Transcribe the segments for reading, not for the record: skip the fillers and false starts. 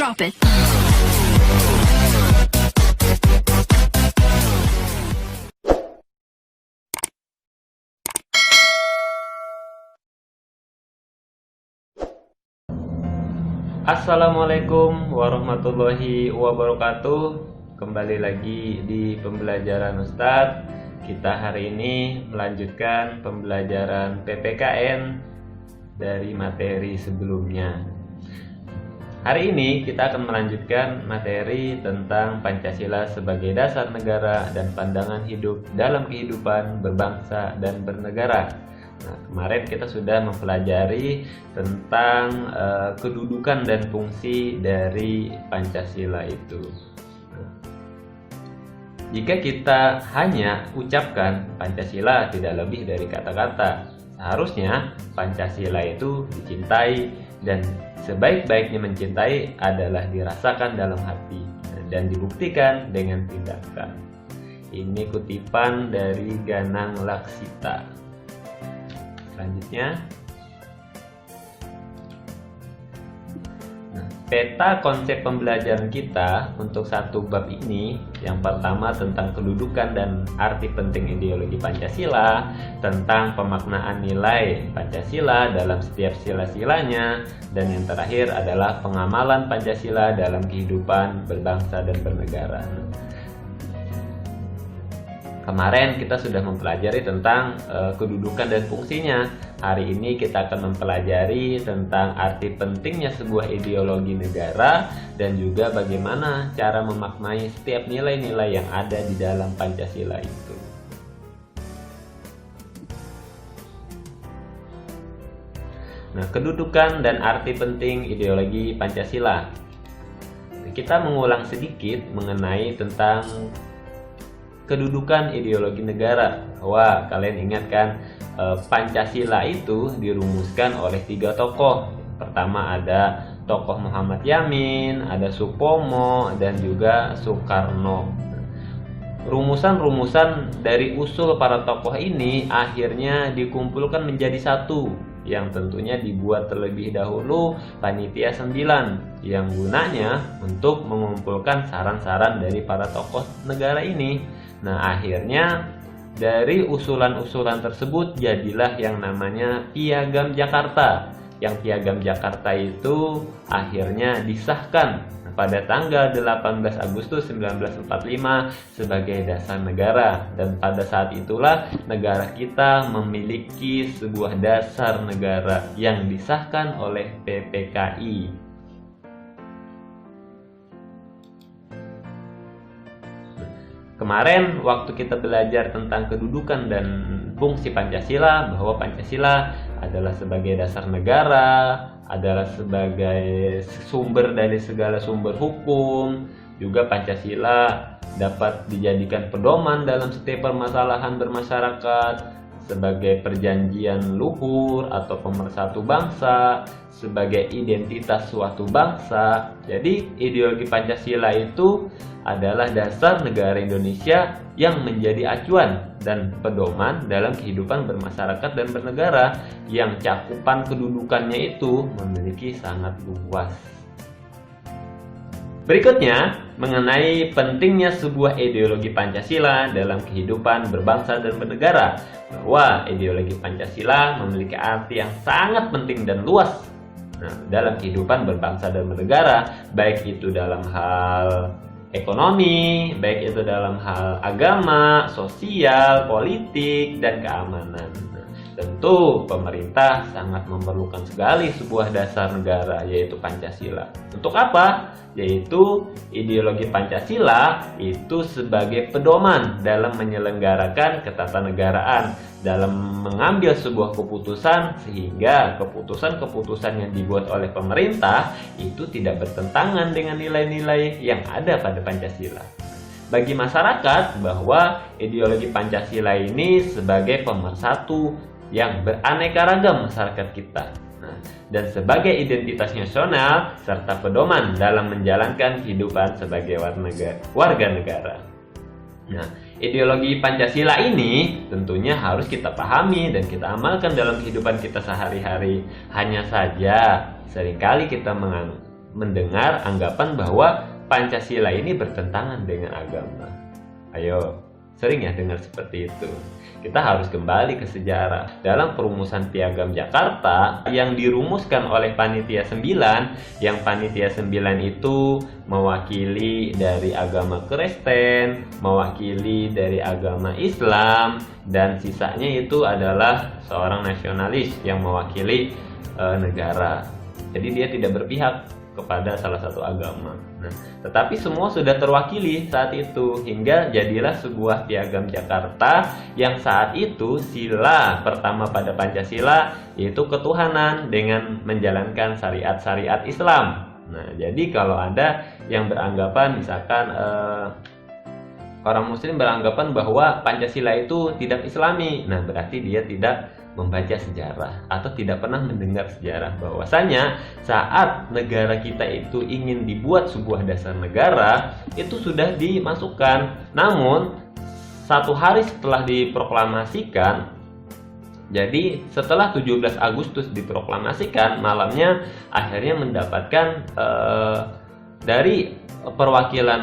Drop it. Assalamualaikum warahmatullahi wabarakatuh. Kembali lagi di pembelajaran Ustadz. Kita hari ini melanjutkan pembelajaran PPKN dari materi sebelumnya. Hari ini kita akan melanjutkan materi tentang Pancasila sebagai dasar negara dan pandangan hidup dalam kehidupan berbangsa dan bernegara. Nah, kemarin kita sudah mempelajari tentang kedudukan dan fungsi dari Pancasila itu. Jika kita hanya ucapkan Pancasila tidak lebih dari kata-kata, seharusnya Pancasila itu dicintai, dan sebaik-baiknya mencintai adalah dirasakan dalam hati dan dibuktikan dengan tindakan. Ini kutipan dari Ganang Laksita. Selanjutnya, peta konsep pembelajaran kita untuk satu bab ini, yang pertama tentang kedudukan dan arti penting ideologi Pancasila, tentang pemaknaan nilai Pancasila dalam setiap sila-silanya, dan yang terakhir adalah pengamalan Pancasila dalam kehidupan berbangsa dan bernegara. Kemarin kita sudah mempelajari tentang kedudukan dan fungsinya. Hari ini kita akan mempelajari tentang arti pentingnya sebuah ideologi negara dan juga bagaimana cara memaknai setiap nilai-nilai yang ada di dalam Pancasila itu. Nah, kedudukan dan arti penting ideologi Pancasila. Kita mengulang sedikit mengenai tentang kedudukan ideologi negara. Wah, kalian ingat kan, Pancasila itu dirumuskan oleh 3 tokoh. Pertama ada tokoh Muhammad Yamin, ada Supomo, dan juga Soekarno. Rumusan-rumusan dari usul para tokoh ini akhirnya dikumpulkan menjadi satu, yang tentunya dibuat terlebih dahulu Panitia 9, yang gunanya untuk mengumpulkan saran-saran dari para tokoh negara ini. Nah, akhirnya dari usulan-usulan tersebut jadilah yang namanya Piagam Jakarta. Yang Piagam Jakarta itu akhirnya disahkan pada tanggal 18 Agustus 1945 sebagai dasar negara. Dan pada saat itulah negara kita memiliki sebuah dasar negara yang disahkan oleh PPKI. Kemarin waktu kita belajar tentang kedudukan dan fungsi Pancasila, bahwa Pancasila adalah sebagai dasar negara, adalah sebagai sumber dari segala sumber hukum, juga Pancasila dapat dijadikan pedoman dalam setiap permasalahan bermasyarakat, sebagai perjanjian luhur atau pemersatu bangsa, sebagai identitas suatu bangsa. Jadi ideologi Pancasila itu adalah dasar negara Indonesia yang menjadi acuan dan pedoman dalam kehidupan bermasyarakat dan bernegara, yang cakupan kedudukannya itu memiliki sangat luas. Berikutnya, mengenai pentingnya sebuah ideologi Pancasila dalam kehidupan berbangsa dan bernegara, bahwa ideologi Pancasila memiliki arti yang sangat penting dan luas dalam kehidupan berbangsa dan bernegara, baik itu dalam hal ekonomi, baik itu dalam hal agama, sosial, politik, dan keamanan. Tentu pemerintah sangat memerlukan sekali sebuah dasar negara, yaitu Pancasila. Untuk apa? Yaitu ideologi Pancasila itu sebagai pedoman dalam menyelenggarakan ketatanegaraan, dalam mengambil sebuah keputusan, sehingga keputusan-keputusan yang dibuat oleh pemerintah itu tidak bertentangan dengan nilai-nilai yang ada pada Pancasila. Bagi masyarakat, bahwa ideologi Pancasila ini sebagai pemersatu yang beraneka ragam masyarakat kita, dan sebagai identitas nasional serta pedoman dalam menjalankan kehidupan sebagai warga negara. Nah, ideologi Pancasila ini tentunya harus kita pahami dan kita amalkan dalam kehidupan kita sehari-hari. Hanya saja seringkali kita mendengar anggapan bahwa Pancasila ini bertentangan dengan agama. Ayo, sering ya dengar seperti itu. Kita harus kembali ke sejarah. Dalam perumusan Piagam Jakarta yang dirumuskan oleh Panitia 9, yang Panitia 9 itu mewakili dari agama Kristen, mewakili dari agama Islam, dan sisanya itu adalah seorang nasionalis yang mewakili negara. Jadi dia tidak berpihak kepada salah satu agama. Nah, tetapi semua sudah terwakili saat itu hingga jadilah sebuah Piagam Jakarta yang saat itu sila pertama pada Pancasila yaitu ketuhanan dengan menjalankan syariat-syariat Islam. Nah, jadi kalau ada yang beranggapan misalkan orang Muslim beranggapan bahwa Pancasila itu tidak Islami, nah berarti dia tidak membaca sejarah atau tidak pernah mendengar sejarah bahwasanya saat negara kita itu ingin dibuat sebuah dasar negara itu sudah dimasukkan, namun satu hari setelah diproklamasikan, jadi setelah 17 Agustus diproklamasikan, malamnya akhirnya mendapatkan dari perwakilan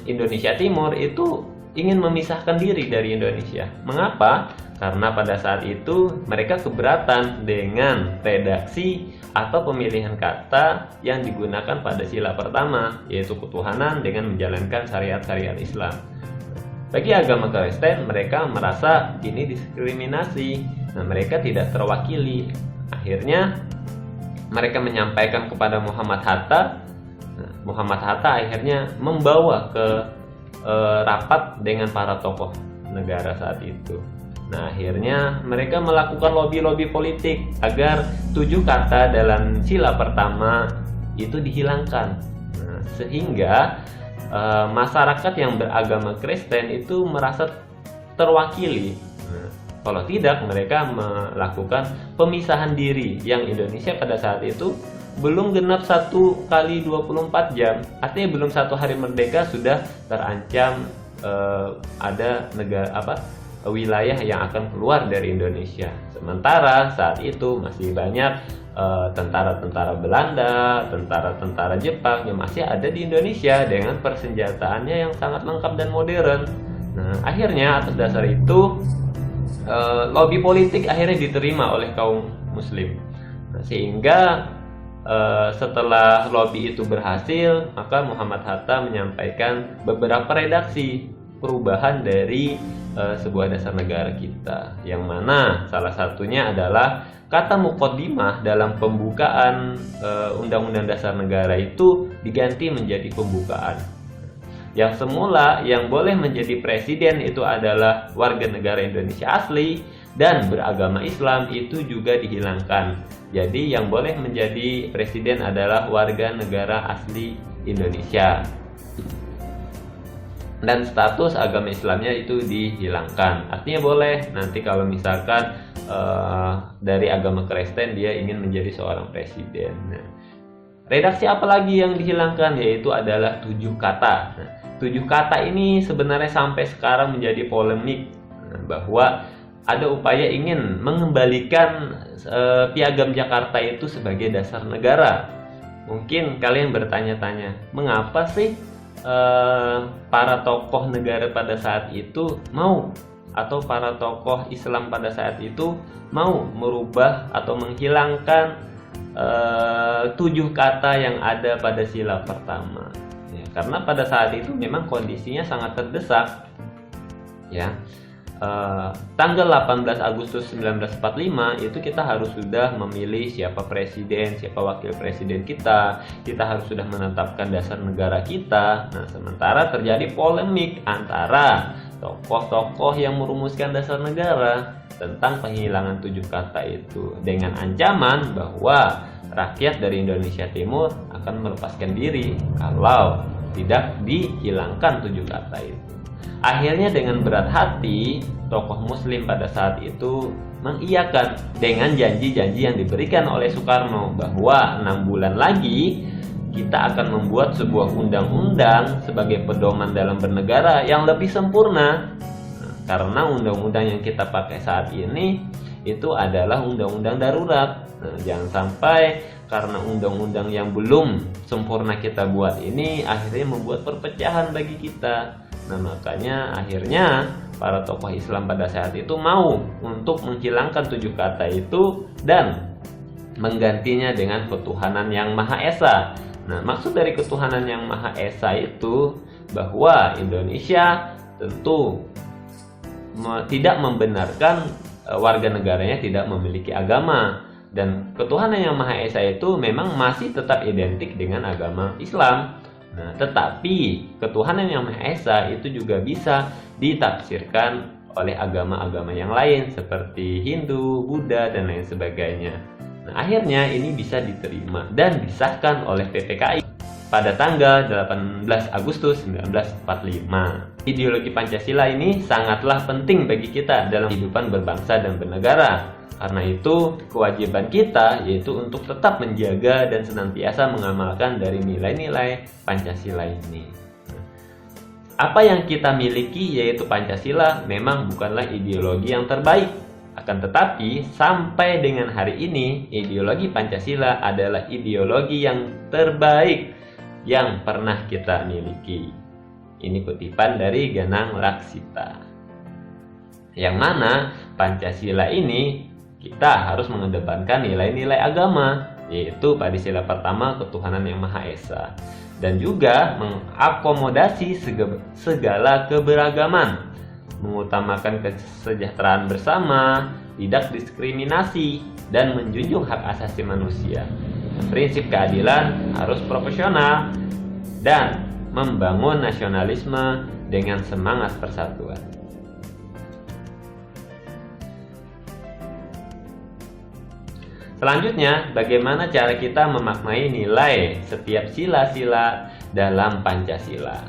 Indonesia Timur itu ingin memisahkan diri dari Indonesia. Mengapa? Karena pada saat itu mereka keberatan dengan redaksi atau pemilihan kata yang digunakan pada sila pertama, yaitu ketuhanan dengan menjalankan syariat-syariat Islam. Bagi agama Kristen, mereka merasa ini diskriminasi. Nah, mereka tidak terwakili. Akhirnya mereka menyampaikan kepada Muhammad Hatta. Nah, Muhammad Hatta akhirnya membawa ke rapat dengan para tokoh negara saat itu. Nah, akhirnya mereka melakukan lobby-lobby politik agar 7 kata dalam sila pertama itu dihilangkan. Nah, sehingga masyarakat yang beragama Kristen itu merasa terwakili. Nah, kalau tidak, mereka melakukan pemisahan diri yang Indonesia pada saat itu belum genap 1 kali 24 jam. Artinya belum 1 hari merdeka sudah terancam ada wilayah yang akan keluar dari Indonesia. Sementara saat itu masih banyak tentara-tentara Belanda, tentara-tentara Jepang yang masih ada di Indonesia dengan persenjataannya yang sangat lengkap dan modern. Nah, akhirnya atas dasar itu lobby politik akhirnya diterima oleh kaum Muslim. Nah, sehingga setelah lobby itu berhasil, maka Muhammad Hatta menyampaikan beberapa redaksi perubahan dari sebuah dasar negara kita, yang mana salah satunya adalah kata muqaddimah dalam pembukaan Undang-Undang Dasar Negara itu diganti menjadi pembukaan. Yang semula yang boleh menjadi presiden itu adalah warga negara Indonesia asli dan beragama Islam itu juga dihilangkan. Jadi yang boleh menjadi presiden adalah warga negara asli Indonesia. Dan status agama Islamnya itu dihilangkan. Artinya boleh nanti kalau misalkan dari agama Kristen dia ingin menjadi seorang presiden. Nah, redaksi apa lagi yang dihilangkan? Yaitu adalah 7 kata. Nah, 7 kata ini sebenarnya sampai sekarang menjadi polemik, bahwa ada upaya ingin mengembalikan Piagam Jakarta itu sebagai dasar negara. Mungkin kalian bertanya-tanya, mengapa sih para tokoh negara pada saat itu mau, atau para tokoh Islam pada saat itu mau merubah atau menghilangkan 7 kata yang ada pada sila pertama? Ya, karena pada saat itu memang kondisinya sangat terdesak. Ya, tanggal 18 Agustus 1945 itu kita harus sudah memilih siapa presiden, siapa wakil presiden kita harus sudah menetapkan dasar negara kita. Nah, sementara terjadi polemik antara tokoh-tokoh yang merumuskan dasar negara tentang penghilangan 7 kata itu, dengan ancaman bahwa rakyat dari Indonesia Timur akan melepaskan diri kalau tidak dihilangkan 7 kata itu. Akhirnya dengan berat hati, tokoh Muslim pada saat itu mengiyakan dengan janji-janji yang diberikan oleh Soekarno bahwa 6 bulan lagi kita akan membuat sebuah undang-undang sebagai pedoman dalam bernegara yang lebih sempurna. Nah, karena undang-undang yang kita pakai saat ini itu adalah undang-undang darurat. Nah, jangan sampai karena undang-undang yang belum sempurna kita buat ini akhirnya membuat perpecahan bagi kita. Nah, makanya akhirnya para tokoh Islam pada saat itu mau untuk menghilangkan 7 kata itu dan menggantinya dengan ketuhanan yang Maha Esa. Nah, maksud dari ketuhanan yang Maha Esa itu bahwa Indonesia tentu tidak membenarkan warga negaranya tidak memiliki agama, dan ketuhanan yang Maha Esa itu memang masih tetap identik dengan agama Islam. Nah, tetapi ketuhanan yang Maha Esa itu juga bisa ditafsirkan oleh agama-agama yang lain seperti Hindu, Buddha, dan lain sebagainya. Nah, akhirnya ini bisa diterima dan disahkan oleh PPKI pada tanggal 18 Agustus 1945. Ideologi Pancasila ini sangatlah penting bagi kita dalam kehidupan berbangsa dan bernegara. Karena itu, kewajiban kita yaitu untuk tetap menjaga dan senantiasa mengamalkan dari nilai-nilai Pancasila ini. Apa yang kita miliki yaitu Pancasila memang bukanlah ideologi yang terbaik. Akan tetapi, sampai dengan hari ini, ideologi Pancasila adalah ideologi yang terbaik yang pernah kita miliki. Ini kutipan dari Ganang Laksita. Yang mana Pancasila ini kita harus mengedepankan nilai-nilai agama, yaitu pada sila pertama ketuhanan yang Maha Esa, dan juga mengakomodasi segala keberagaman, mengutamakan kesejahteraan bersama, tidak diskriminasi, dan menjunjung hak asasi manusia. Prinsip keadilan harus proporsional dan membangun nasionalisme dengan semangat persatuan. Selanjutnya, bagaimana cara kita memaknai nilai setiap sila-sila dalam Pancasila?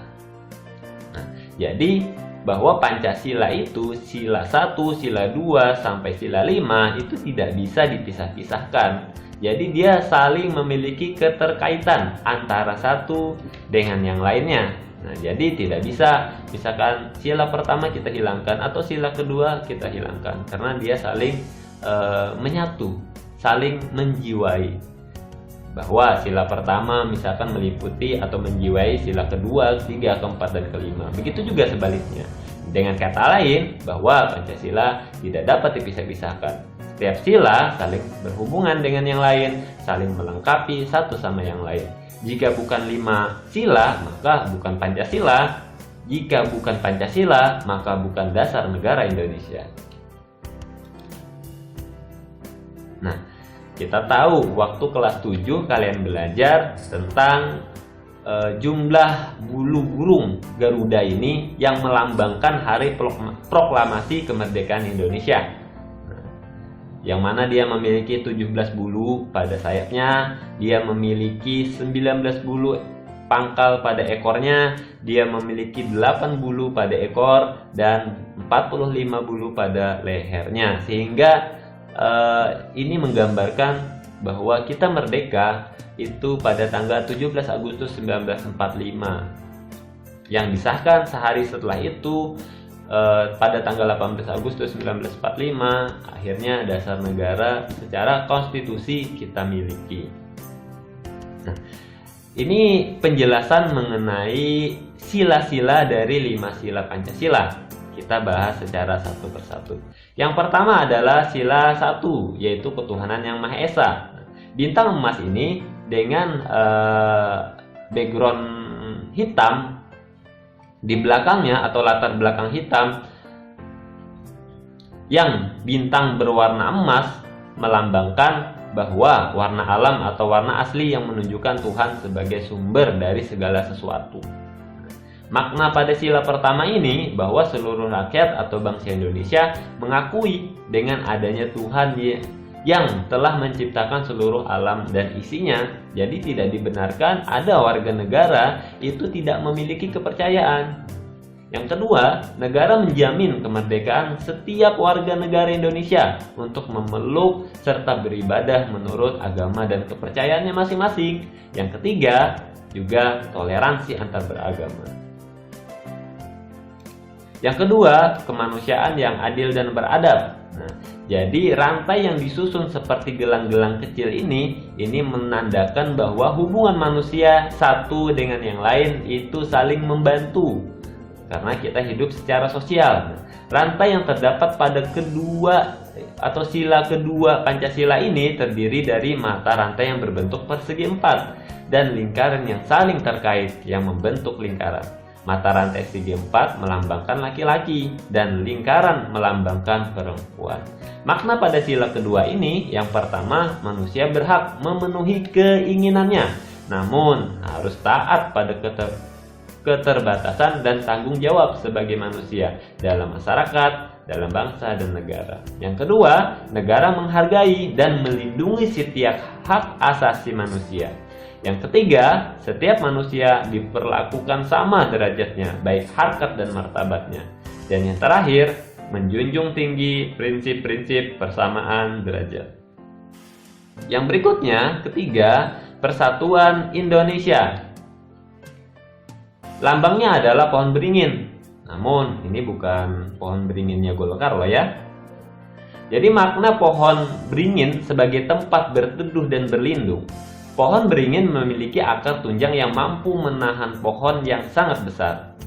Nah, jadi bahwa Pancasila itu sila 1, sila 2, sampai sila 5 itu tidak bisa dipisah-pisahkan. Jadi dia saling memiliki keterkaitan antara satu dengan yang lainnya. Nah, jadi tidak bisa misalkan sila pertama kita hilangkan atau sila kedua kita hilangkan, karena dia saling menyatu, saling menjiwai. Bahwa sila pertama misalkan meliputi atau menjiwai sila kedua, ketiga, keempat, dan kelima. Begitu juga sebaliknya. Dengan kata lain, bahwa Pancasila tidak dapat dipisah-pisahkan. Setiap sila saling berhubungan dengan yang lain, saling melengkapi satu sama yang lain. Jika bukan 5 sila, maka bukan Pancasila. Jika bukan Pancasila, maka bukan dasar negara Indonesia. Nah, kita tahu waktu kelas 7 kalian belajar tentang jumlah bulu burung Garuda ini yang melambangkan hari proklamasi kemerdekaan Indonesia. Yang mana dia memiliki 17 bulu pada sayapnya, dia memiliki 19 bulu pangkal pada ekornya, dia memiliki 8 bulu pada ekor, dan 45 bulu pada lehernya. Sehingga ini menggambarkan bahwa kita merdeka itu pada tanggal 17 Agustus 1945. Yang disahkan sehari setelah itu pada tanggal 18 Agustus 1945, akhirnya dasar negara secara konstitusi kita miliki. Nah, ini penjelasan mengenai sila-sila dari 5 sila Pancasila. Kita bahas secara satu persatu. Yang pertama adalah sila 1, yaitu ketuhanan yang Maha Esa. Bintang emas ini dengan background hitam di belakangnya atau latar belakang hitam yang bintang berwarna emas melambangkan bahwa warna alam atau warna asli yang menunjukkan Tuhan sebagai sumber dari segala sesuatu. Makna pada sila pertama ini bahwa seluruh rakyat atau bangsa Indonesia mengakui dengan adanya Tuhan yang telah menciptakan seluruh alam dan isinya. Jadi tidak dibenarkan ada warga negara itu tidak memiliki kepercayaan. Yang kedua, negara menjamin kemerdekaan setiap warga negara Indonesia untuk memeluk serta beribadah menurut agama dan kepercayaannya masing-masing. Yang ketiga, juga toleransi antar beragama. Yang kedua, kemanusiaan yang adil dan beradab. Nah, jadi rantai yang disusun seperti gelang-gelang kecil ini menandakan bahwa hubungan manusia satu dengan yang lain itu saling membantu karena kita hidup secara sosial. Nah, rantai yang terdapat pada kedua atau sila kedua Pancasila ini terdiri dari mata rantai yang berbentuk persegi empat dan lingkaran yang saling terkait yang membentuk lingkaran. Mata rantai segi empat melambangkan laki-laki dan lingkaran melambangkan perempuan. Makna pada sila kedua ini, yang pertama, manusia berhak memenuhi keinginannya, namun harus taat pada keterbatasan dan tanggung jawab sebagai manusia dalam masyarakat, dalam bangsa dan negara. Yang kedua, negara menghargai dan melindungi setiap hak asasi manusia. Yang ketiga, setiap manusia diperlakukan sama derajatnya, baik harkat dan martabatnya. Dan yang terakhir, menjunjung tinggi prinsip-prinsip persamaan derajat. Yang berikutnya, ketiga, Persatuan Indonesia. Lambangnya adalah pohon beringin. Namun, ini bukan pohon beringinnya Golkar loh ya. Jadi makna pohon beringin sebagai tempat berteduh dan berlindung. Pohon beringin memiliki akar tunjang yang mampu menahan pohon yang sangat besar.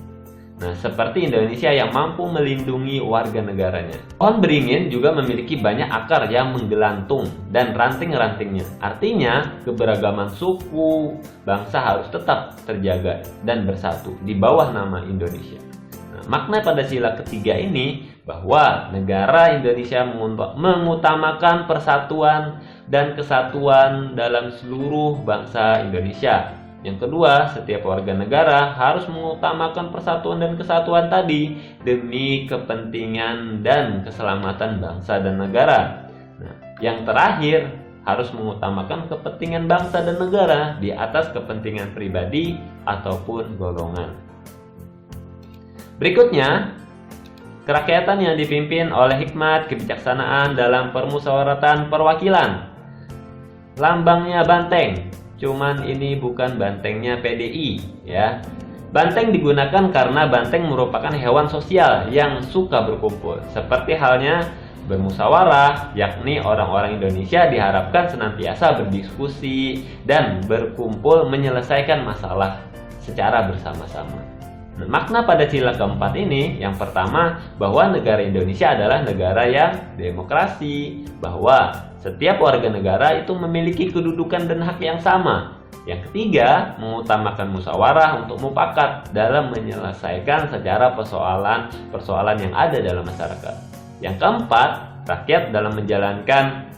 Nah, seperti Indonesia yang mampu melindungi warga negaranya. Pohon beringin juga memiliki banyak akar yang menggelantung dan ranting-rantingnya. Artinya, keberagaman suku, bangsa harus tetap terjaga dan bersatu di bawah nama Indonesia. Nah, makna pada sila ketiga ini bahwa negara Indonesia mengutamakan persatuan dan kesatuan dalam seluruh bangsa Indonesia. Yang kedua, setiap warga negara harus mengutamakan persatuan dan kesatuan tadi demi kepentingan dan keselamatan bangsa dan negara. Nah, yang terakhir, harus mengutamakan kepentingan bangsa dan negara di atas kepentingan pribadi ataupun golongan. Berikutnya, kerakyatan yang dipimpin oleh hikmat kebijaksanaan dalam permusyawaratan perwakilan. Lambangnya banteng, cuman ini bukan bantengnya PDI ya. Banteng digunakan karena banteng merupakan hewan sosial yang suka berkumpul. Seperti halnya bermusyawarah, yakni orang-orang Indonesia diharapkan senantiasa berdiskusi dan berkumpul menyelesaikan masalah secara bersama-sama. Nah, makna pada sila keempat ini, yang pertama, bahwa negara Indonesia adalah negara yang demokrasi, bahwa setiap warga negara itu memiliki kedudukan dan hak yang sama. Yang ketiga, mengutamakan musyawarah untuk mufakat dalam menyelesaikan secara persoalan yang ada dalam masyarakat. Yang keempat, rakyat dalam menjalankan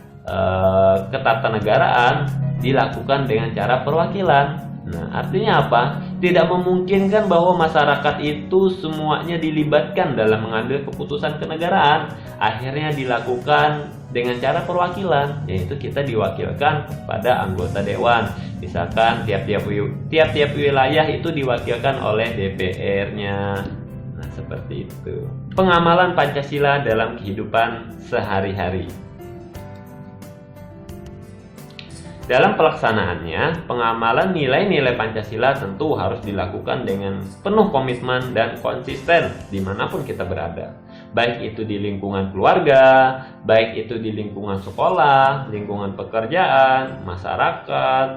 ketatanegaraan dilakukan dengan cara perwakilan. Nah, artinya apa? Tidak memungkinkan bahwa masyarakat itu semuanya dilibatkan dalam mengambil keputusan kenegaraan. Akhirnya dilakukan dengan cara perwakilan, yaitu kita diwakilkan pada anggota dewan. Misalkan tiap-tiap wilayah itu diwakilkan oleh DPR-nya. Nah, seperti itu. Pengamalan Pancasila dalam kehidupan sehari-hari. Dalam pelaksanaannya, pengamalan nilai-nilai Pancasila tentu harus dilakukan dengan penuh komitmen dan konsisten dimanapun kita berada. Baik itu di lingkungan keluarga, baik itu di lingkungan sekolah, lingkungan pekerjaan, masyarakat,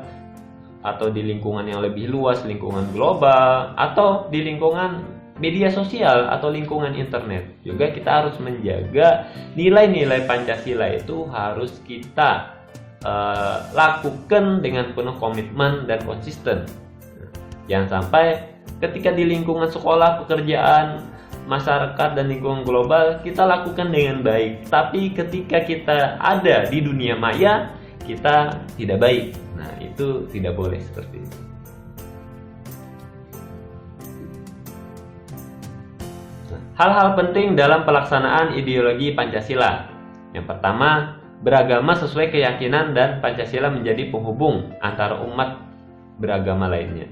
atau di lingkungan yang lebih luas, lingkungan global, atau di lingkungan media sosial atau lingkungan internet. Juga kita harus menjaga nilai-nilai Pancasila itu harus kita lakukan dengan penuh komitmen dan konsisten. Jangan sampai ketika di lingkungan sekolah, pekerjaan, masyarakat, dan lingkungan global kita lakukan dengan baik, tapi ketika kita ada di dunia maya kita tidak baik. Nah, itu tidak boleh seperti itu. Hal-hal penting dalam pelaksanaan ideologi Pancasila. Yang pertama, beragama sesuai keyakinan dan Pancasila menjadi penghubung antara umat beragama lainnya.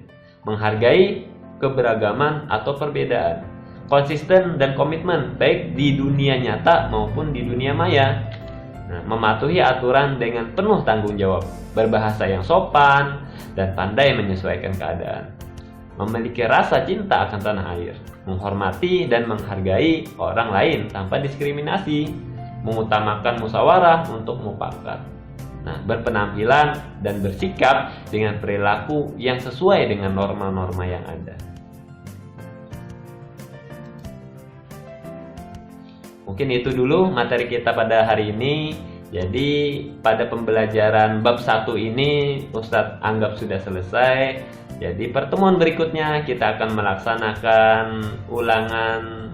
Menghargai keberagaman atau perbedaan. Konsisten dan komitmen baik di dunia nyata maupun di dunia maya. Nah, mematuhi aturan dengan penuh tanggung jawab, berbahasa yang sopan dan pandai menyesuaikan keadaan. Memiliki rasa cinta akan tanah air, menghormati dan menghargai orang lain tanpa diskriminasi. mengutamakan musyawarah untuk mufakat. Nah, berpenampilan dan bersikap dengan perilaku yang sesuai dengan norma-norma yang ada. Mungkin itu dulu materi kita pada hari ini. Jadi pada pembelajaran bab 1 ini Ustadz anggap sudah selesai. Jadi pertemuan berikutnya kita akan melaksanakan ulangan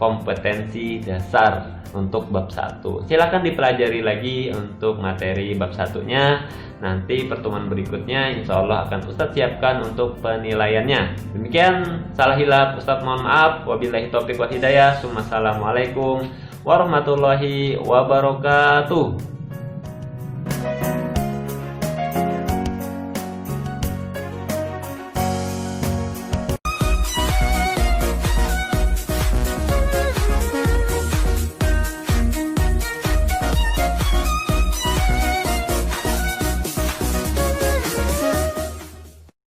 kompetensi dasar untuk bab 1. Silakan dipelajari lagi untuk materi bab 1-nya. Nanti pertemuan berikutnya insya Allah akan Ustadz siapkan untuk penilaiannya. Demikian, salah hilaf Ustadz mohon maaf. Wabillahi taufiq wal hidayah. Assalamualaikum warahmatullahi wabarakatuh.